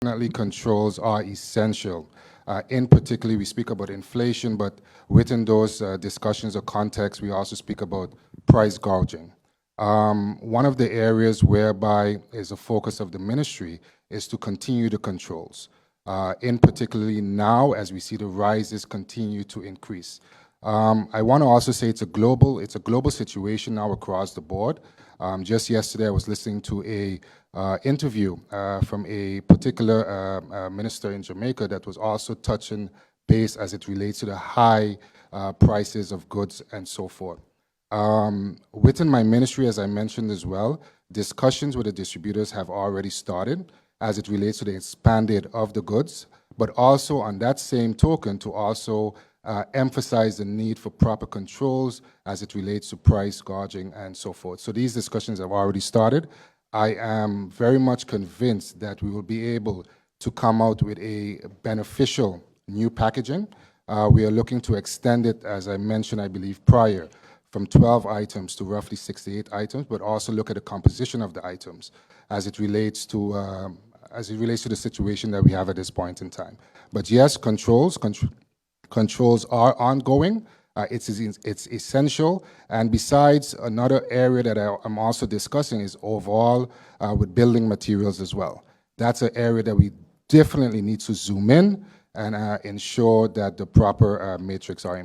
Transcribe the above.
Definitely controls are essential. In particular, we speak about inflation, but within those discussions or contexts, we also speak about price gouging. One of the areas whereby is a focus of the ministry is to continue the controls. In particularly now, as we see the rises continue to increase. I want to also say it's a global situation now across the board. Just yesterday, I was listening to a interview from a particular minister in Jamaica that was also touching base as it relates to the high prices of goods and so forth. Within my ministry, as I mentioned as well, discussions with the distributors have already started as it relates to the expanded of the goods, but also on that same token to also emphasize the need for proper controls as it relates to price gouging and so forth. So these discussions have already started. I am very much convinced that we will be able to come out with a beneficial new packaging. We are looking to extend it, as I mentioned, I believe, prior, from 12 items to roughly 68 items, but also look at the composition of the items as it relates to the situation that we have at this point in time. But yes, controls are ongoing. It's essential. And besides, another area that I'm also discussing is overall with building materials as well. That's an area that we definitely need to zoom in and ensure that the proper matrix are in